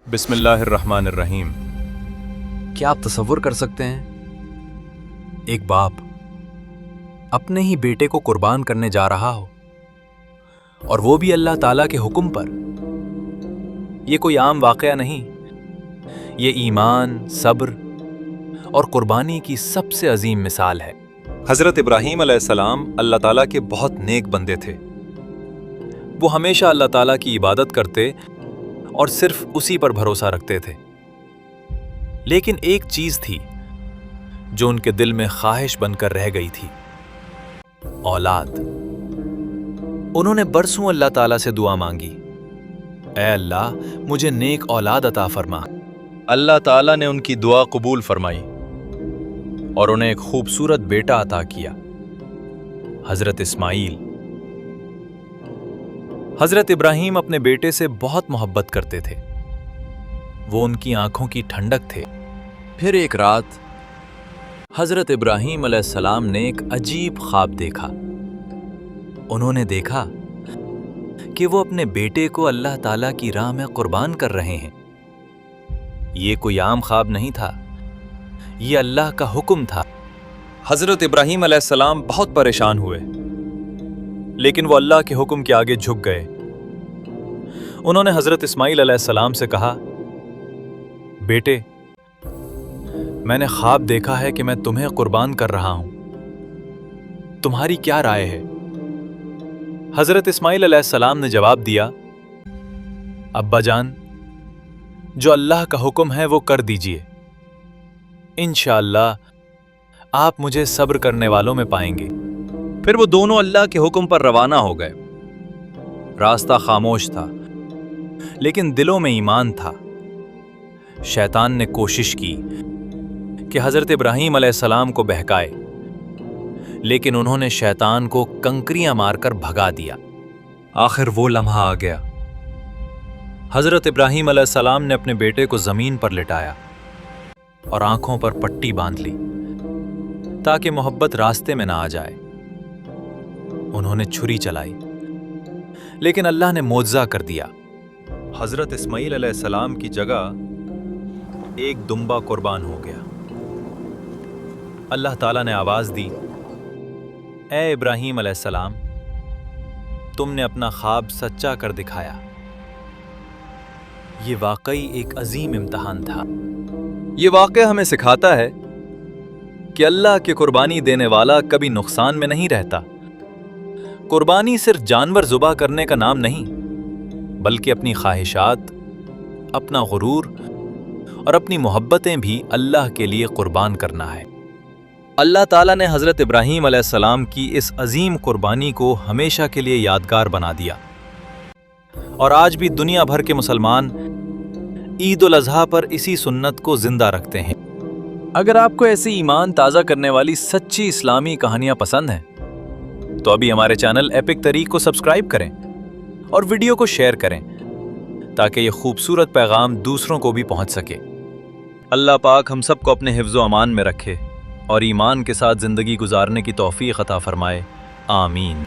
बिस्मिल्लाहिर्रहमानिर्रहीम। क्या आप तसव्वुर कर सकते हैं एक बाप अपने ही बेटे को कुर्बान करने जा रहा हो, और वो भी अल्लाह ताला के हुक्म पर। ये कोई आम वाक़या नहीं, ये ईमान, सब्र और कुर्बानी की सबसे अजीम मिसाल है। हज़रत इब्राहीम अलैहिस्सलाम अल्लाह ताला के बहुत नेक बंदे थे। वो हमेशा अल्लाह ताला की इबादत करते और सिर्फ उसी पर भरोसा रखते थे। लेकिन एक चीज थी जो उनके दिल में ख्वाहिश बनकर रह गई थी, औलाद। उन्होंने बरसों अल्लाह ताला से दुआ मांगी, ऐ अल्लाह मुझे नेक औलाद अता फरमा। अल्लाह ताला ने उनकी दुआ कबूल फरमाई और उन्हें एक खूबसूरत बेटा अता किया, हजरत इस्माइल। हजरत इब्राहीम अपने बेटे से बहुत मोहब्बत करते थे, वो उनकी आंखों की ठंडक थे। फिर एक रात हजरत इब्राहीम अलैहिस्सलाम ने एक अजीब ख्वाब देखा। उन्होंने देखा कि वो अपने बेटे को अल्लाह ताला की राह में कुर्बान कर रहे हैं। ये कोई आम ख्वाब नहीं था, ये अल्लाह का हुक्म था। हज़रत इब्राहीम अलैहिस्सलाम बहुत परेशान हुए, लेकिन वो अल्लाह के हुक्म के आगे झुक गए। उन्होंने हजरत इस्माइल अलैहिस्सलाम से कहा, बेटे, मैंने ख्वाब देखा है कि मैं तुम्हें कुर्बान कर रहा हूं, तुम्हारी क्या राय है? हजरत इस्माइल अलैहिस्सलाम ने जवाब दिया, अब्बा जान, जो अल्लाह का हुक्म है वो कर दीजिए। इंशाअल्लाह आप मुझे सब्र करने वालों में पाएंगे। फिर वो दोनों अल्लाह के हुक्म पर रवाना हो गए। रास्ता खामोश था, लेकिन दिलों में ईमान था। शैतान ने कोशिश की कि हजरत इब्राहीम अलैहिस्सलाम को बहकाए, लेकिन उन्होंने शैतान को कंकरियां मारकर भगा दिया। आखिर वो लम्हा आ गया। हजरत इब्राहीम अलैहिस्सलाम ने अपने बेटे को जमीन पर लिटाया और आंखों पर पट्टी बांध ली ताकि मोहब्बत रास्ते में ना आ जाए। उन्होंने छुरी चलाई, लेकिन अल्लाह ने मोज़ा कर दिया। हजरत इस्माइल अलैहिस्सलाम की जगह एक दुम्बा कुर्बान हो गया। अल्लाह ताला ने आवाज दी, ए इब्राहीम अलैहिस्सलाम, तुमने अपना ख्वाब सच्चा कर दिखाया। ये वाकई एक अजीम इम्तिहान था। ये वाक़या हमें सिखाता है कि अल्लाह की कुर्बानी देने वाला कभी नुकसान में नहीं रहता। कुर्बानी सिर्फ जानवर ज़ुबा करने का नाम नहीं, बल्कि अपनी ख्वाहिशात, अपना गुरूर और अपनी मोहब्बतें भी अल्लाह के लिए कुर्बान करना है। अल्लाह ताला ने हज़रत इब्राहीम अलैहिस्सलाम की इस अजीम कुर्बानी को हमेशा के लिए यादगार बना दिया, और आज भी दुनिया भर के मुसलमान ईद उल अज़हा पर इसी सुन्नत को जिंदा रखते हैं। अगर आपको ऐसी ईमान ताज़ा करने वाली सच्ची इस्लामी कहानियाँ पसंद हैं, तो अभी हमारे चैनल एपिक तरीक को सब्सक्राइब करें और वीडियो को शेयर करें, ताकि ये खूबसूरत पैगाम दूसरों को भी पहुंच सके। अल्लाह पाक हम सबको अपने हिफ्ज़ व अमान में रखे और ईमान के साथ ज़िंदगी गुजारने की तौफ़ीक़ अता फ़रमाए। आमीन।